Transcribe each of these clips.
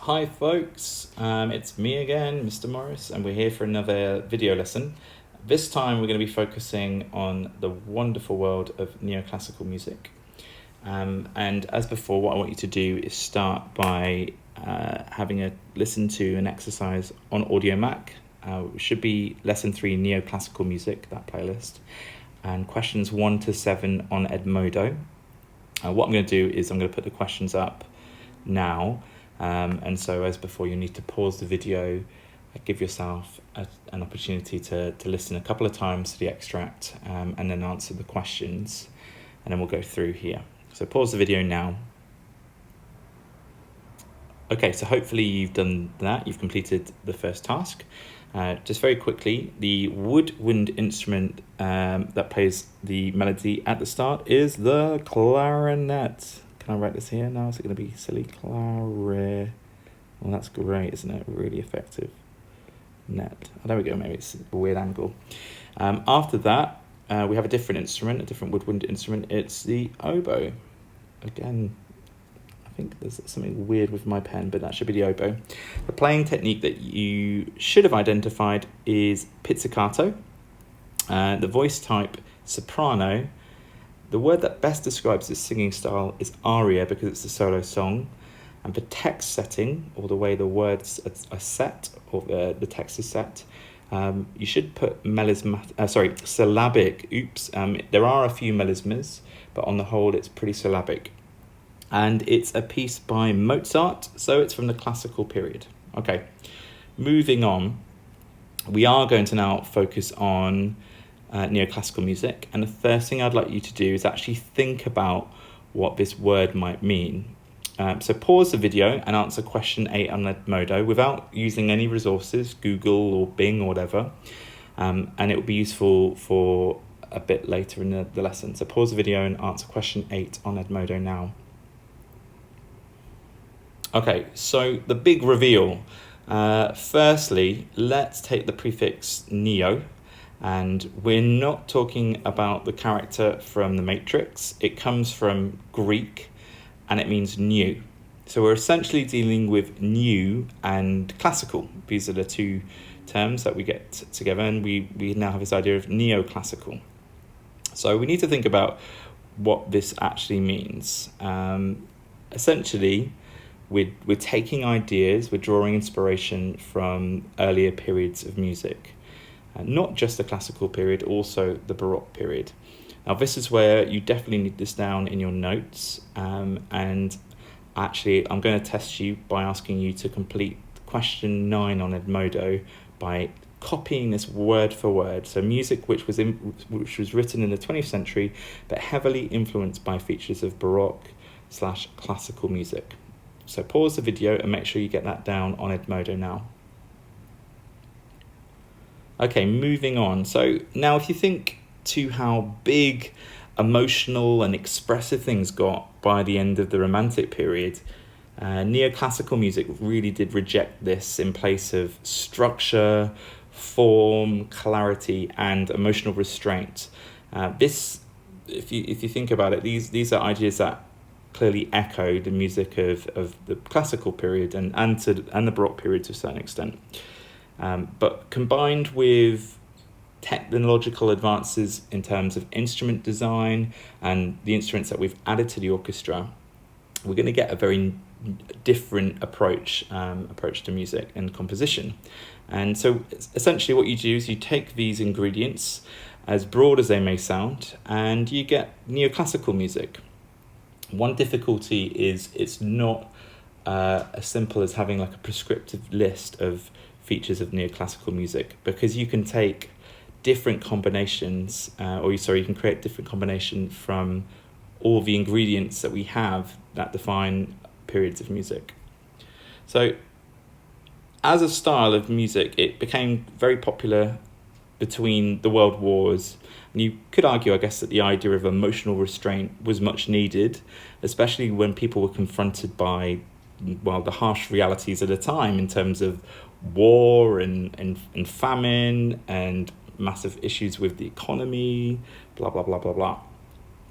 Hi folks, it's me again, Mr. Morris, and we're here for another video lesson. This time we're going to be focusing on the wonderful world of neoclassical music. And as before, what I want you to do is start by having a listen to an exercise on Audio Mac. It should be Lesson 3 Neoclassical Music, that playlist, and questions 1 to 7 on Edmodo. What I'm going to do is I'm going to put the questions up now. And so as before, you need to pause the video, give yourself an opportunity to listen a couple of times to the extract, and then answer the questions, and then we'll go through here. So pause the video now. Okay, so hopefully you've done that, you've completed the first task. Just very quickly, the woodwind instrument that plays the melody at the start is the clarinet. Can I write this here now? Is it going to be silly? Clarinet. Well, that's great, isn't it? Really effective. Net. Oh, there we go. Maybe it's a weird angle. After that, we have a different instrument, a different woodwind instrument. It's the oboe. Again, I think there's something weird with my pen, but that should be the oboe. The playing technique that you should have identified is pizzicato. The voice type, soprano. The word that best describes this singing style is aria because it's a solo song. And the text setting, or the way the words are set, or the text is set, you should put syllabic. There are a few melismas, but on the whole it's pretty syllabic. And it's a piece by Mozart, so it's from the classical period. Okay, moving on. We are going to now focus on neoclassical music, and the first thing I'd like you to do is actually think about what this word might mean. So pause the video and answer question 8 on Edmodo without using any resources, Google or Bing or whatever, and it will be useful for a bit later in the lesson. So pause the video and answer question 8 on Edmodo now. Okay, so the big reveal. Firstly, let's take the prefix neo. And we're not talking about the character from The Matrix. It comes from Greek and it means new. So we're essentially dealing with new and classical. These are the two terms that we get together, and we now have this idea of neoclassical. So we need to think about what this actually means. Essentially, we're taking ideas, we're drawing inspiration from earlier periods of music. Not just the classical period, also the Baroque period. Now, this is where you definitely need this down in your notes. And actually, I'm going to test you by asking you to complete question 9 on Edmodo by copying this word for word. So music which was written in the 20th century, but heavily influenced by features of Baroque/classical music. So pause the video and make sure you get that down on Edmodo now. Okay, moving on. So now if you think to how big, emotional and expressive things got by the end of the Romantic period, neoclassical music really did reject this in place of structure, form, clarity and emotional restraint. If you think about it, these are ideas that clearly echo the music of the classical period and the Baroque period to a certain extent. But combined with technological advances in terms of instrument design and the instruments that we've added to the orchestra, we're going to get a very different approach to music and composition. And so essentially what you do is you take these ingredients, as broad as they may sound, and you get neoclassical music. One difficulty is it's not as simple as having like a prescriptive list of features of neoclassical music, because you can take different combinations, you can create different combinations from all the ingredients that we have that define periods of music. So as a style of music, it became very popular between the world wars. And you could argue, I guess, that the idea of emotional restraint was much needed, especially when people were confronted by, well, the harsh realities of the time in terms of war and famine and massive issues with the economy, blah, blah, blah, blah, blah.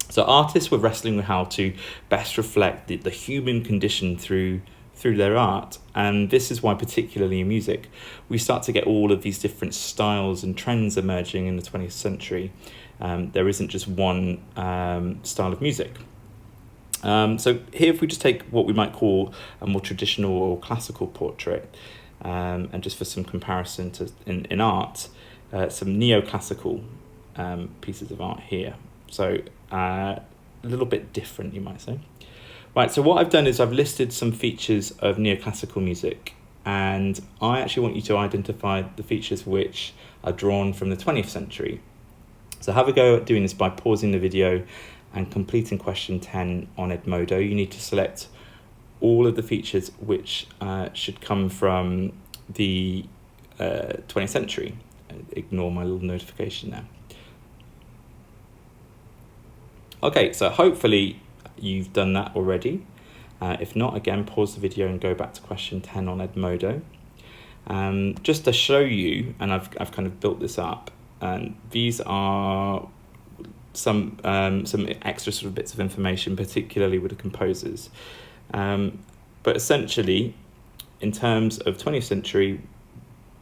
So artists were wrestling with how to best reflect the human condition through through their art. And this is why, particularly in music, we start to get all of these different styles and trends emerging in the 20th century. There isn't just one style of music. So here, if we just take what we might call a more traditional or classical portrait, and just for some comparison to in art, some neoclassical pieces of art here. So a little bit different, you might say. Right, so what I've done is I've listed some features of neoclassical music, and I actually want you to identify the features which are drawn from the 20th century. So have a go at doing this by pausing the video and completing question 10 on Edmodo. You need to select all of the features which should come from the 20th century. Ignore my little notification there. Okay, so hopefully you've done that already. If not, again, pause the video and go back to question 10 on Edmodo. Just to show you, and I've kind of built this up, and these are some extra sort of bits of information, particularly with the composers. But essentially, in terms of 20th century,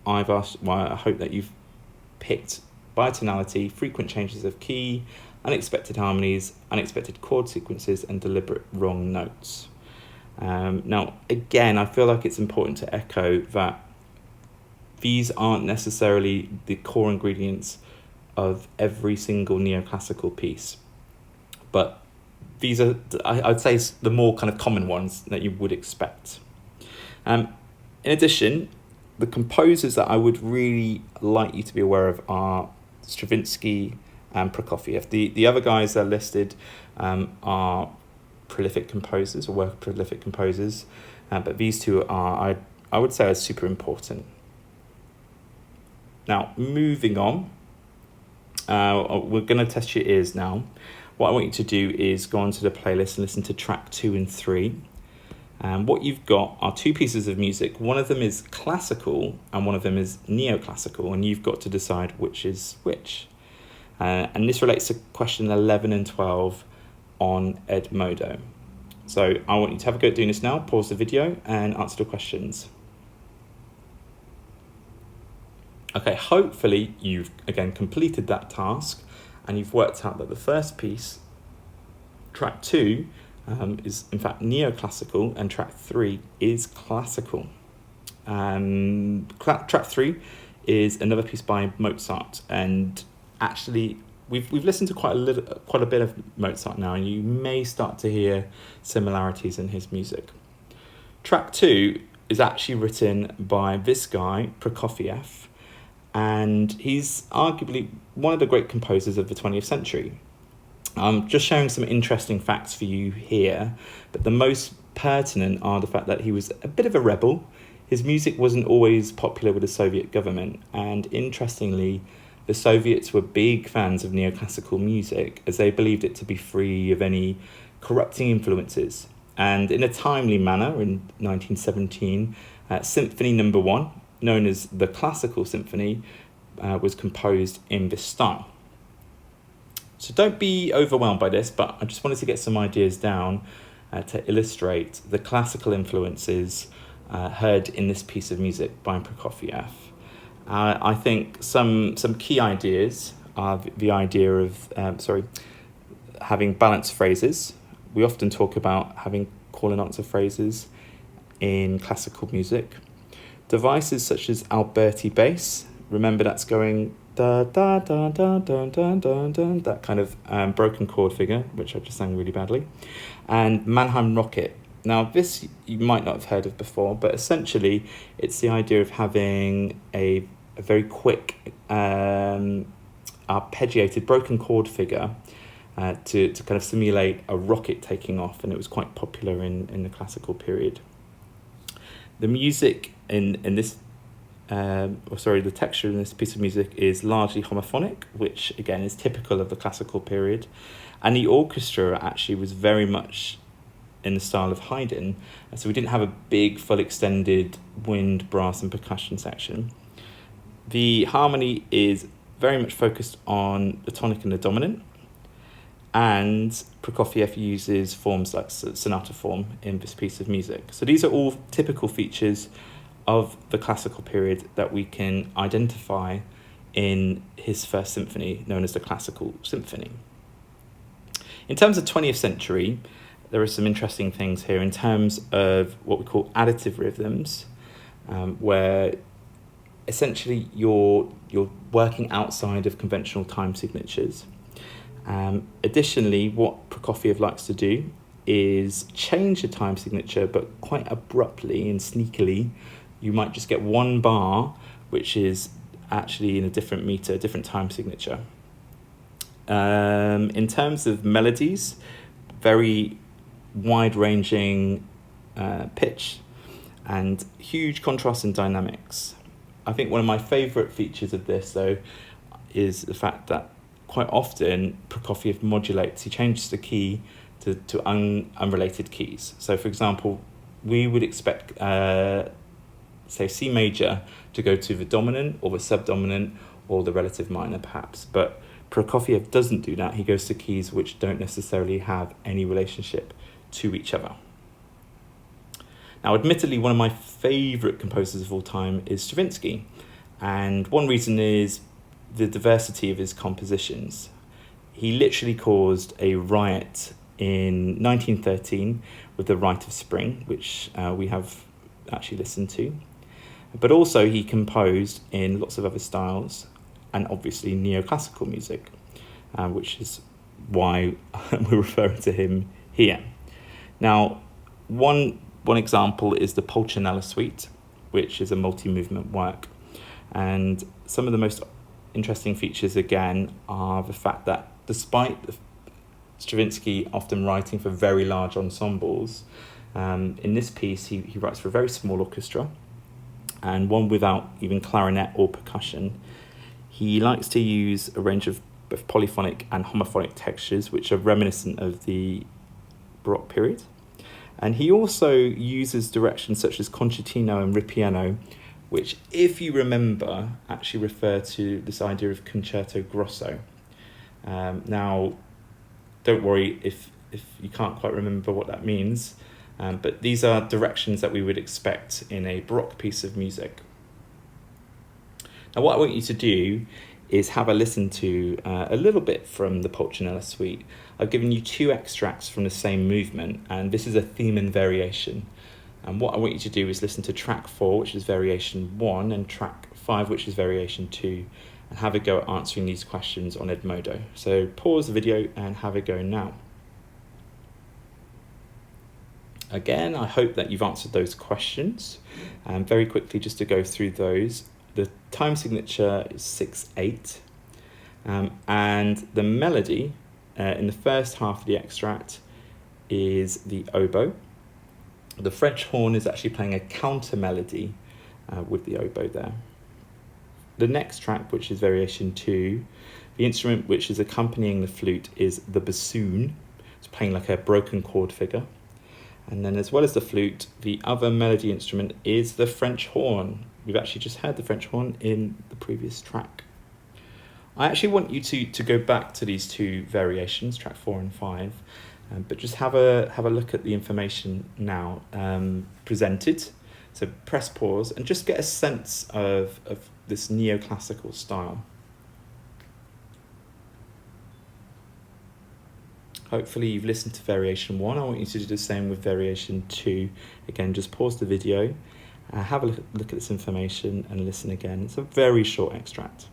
I've asked, well, I hope that you've picked bitonality, frequent changes of key, unexpected harmonies, unexpected chord sequences, and deliberate wrong notes. Now, again, I feel like it's important to echo that these aren't necessarily the core ingredients of every single neoclassical piece, but these are, I'd say, the more kind of common ones that you would expect. In addition, the composers that I would really like you to be aware of are Stravinsky and Prokofiev. The other guys that are listed are prolific composers, or work prolific composers, but these two are, I would say, are super important. Now, moving on, we're going to test your ears now. What I want you to do is go onto the playlist and listen to track 2 and 3. What you've got are two pieces of music. One of them is classical and one of them is neoclassical, and you've got to decide which is which. And this relates to question 11 and 12 on Edmodo. So I want you to have a go at doing this now. Pause the video and answer the questions. Okay, hopefully you've, again, completed that task and you've worked out that the first piece, track 2, is in fact neoclassical and track 3 is classical. Track 3 is another piece by Mozart, and actually we've listened to quite a bit of Mozart now, and you may start to hear similarities in his music. Track 2 is actually written by this guy, Prokofiev, and he's arguably one of the great composers of the 20th century. I'm just sharing some interesting facts for you here, but the most pertinent are the fact that he was a bit of a rebel. His music wasn't always popular with the Soviet government, and interestingly, the Soviets were big fans of neoclassical music as they believed it to be free of any corrupting influences. And in a timely manner, in 1917, Symphony No. 1, known as the Classical Symphony, was composed in this style. So don't be overwhelmed by this, but I just wanted to get some ideas down to illustrate the classical influences heard in this piece of music by Prokofiev. I think some key ideas are the idea of having balanced phrases. We often talk about having call and answer phrases in classical music. Devices such as Alberti bass, remember that's going da da da da da da da da, that kind of broken chord figure, which I just sang really badly, and Mannheim rocket. Now this you might not have heard of before, but essentially it's the idea of having a very quick arpeggiated broken chord figure to kind of simulate a rocket taking off, and it was quite popular in the classical period. The music in this, the texture in this piece of music is largely homophonic, which again is typical of the classical period, and the orchestra actually was very much in the style of Haydn, so we didn't have a big, full extended wind, brass and percussion section. The harmony is very much focused on the tonic and the dominant, And Prokofiev uses forms like sonata form in this piece of music. So these are all typical features of the classical period that we can identify in his first symphony, known as the Classical Symphony. In terms of 20th century, there are some interesting things here in terms of what we call additive rhythms, where essentially you're working outside of conventional time signatures. Additionally, what Prokofiev likes to do is change the time signature, but quite abruptly and sneakily. You might just get one bar, which is actually in a different meter, a different time signature. In terms of melodies, very wide-ranging pitch and huge contrast in dynamics. I think one of my favourite features of this, though, is the fact that quite often Prokofiev modulates, he changes the key to unrelated keys. So, for example, we would expect, say, C major to go to the dominant or the subdominant or the relative minor, perhaps. But Prokofiev doesn't do that. He goes to keys which don't necessarily have any relationship to each other. Now, admittedly, one of my favourite composers of all time is Stravinsky. And one reason is the diversity of his compositions. He literally caused a riot in 1913 with the Rite of Spring, which we have actually listened to. But also he composed in lots of other styles, and obviously neoclassical music, which is why we're referring to him here. Now, one example is the Pulcinella Suite, which is a multi-movement work. And some of the most interesting features, again, are the fact that despite Stravinsky often writing for very large ensembles, in this piece he writes for a very small orchestra, and one without even clarinet or percussion. He likes to use a range of both polyphonic and homophonic textures, which are reminiscent of the Baroque period. And he also uses directions such as concertino and ripieno, which, if you remember, actually refer to this idea of concerto grosso. Now, don't worry if you can't quite remember what that means, but these are directions that we would expect in a Baroque piece of music. Now, what I want you to do is have a listen to a little bit from the Pulcinella Suite. I've given you 2 extracts from the same movement, and this is a theme and variation. And what I want you to do is listen to track 4, which is variation 1, and track 5, which is variation 2, and have a go at answering these questions on Edmodo. So pause the video and have a go now. Again, I hope that you've answered those questions. Very quickly, just to go through those. The time signature is 6/8, and the melody in the first half of the extract is the oboe. The French horn is actually playing a counter melody with the oboe there. The next track, which is variation 2, the instrument which is accompanying the flute is the bassoon. It's playing like a broken chord figure. And then, as well as the flute, the other melody instrument is the French horn. We've actually just heard the French horn in the previous track. I actually want you to go back to these 2 variations, track 4 and 5, but just have a look at the information now presented. So press pause and just get a sense of this neoclassical style. Hopefully you've listened to variation 1. I want you to do the same with variation 2. Again, just pause the video, have a look at this information and listen again. It's a very short extract.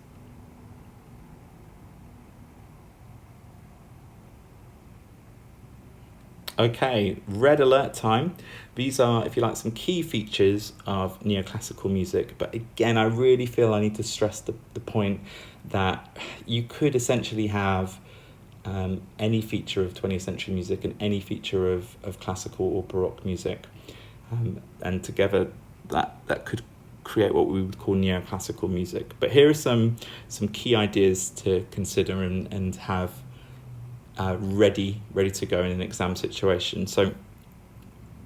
Okay, red alert time. These are, if you like, some key features of neoclassical music. But again, I really feel I need to stress the point that you could essentially have any feature of 20th century music and any feature of classical or Baroque music. And together that could create what we would call neoclassical music. But here are some key ideas to consider and have ready to go in an exam situation. So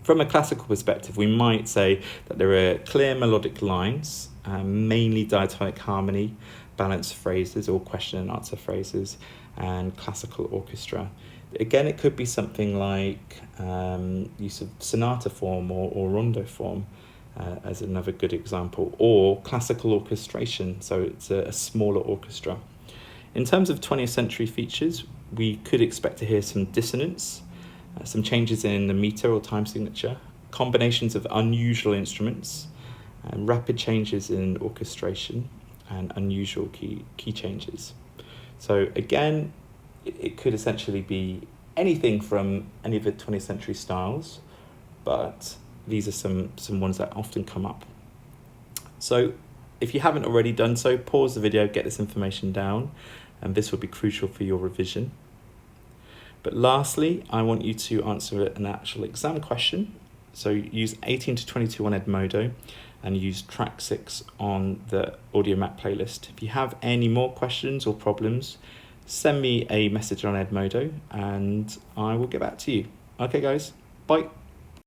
from a classical perspective, we might say that there are clear melodic lines, mainly diatonic harmony, balanced phrases or question and answer phrases, and classical orchestra. Again, it could be something like use of sonata form or rondo form as another good example, or classical orchestration, so it's a smaller orchestra. In terms of 20th century features, we could expect to hear some dissonance, some changes in the meter or time signature, combinations of unusual instruments, and rapid changes in orchestration, and unusual key changes. So again, it could essentially be anything from any of the 20th century styles, but these are some ones that often come up. So if you haven't already done so, pause the video, get this information down, and this will be crucial for your revision. But lastly, I want you to answer an actual exam question. So use 18 to 22 on Edmodo and use track 6 on the audio map playlist. If you have any more questions or problems, send me a message on Edmodo and I will get back to you. Okay guys, bye.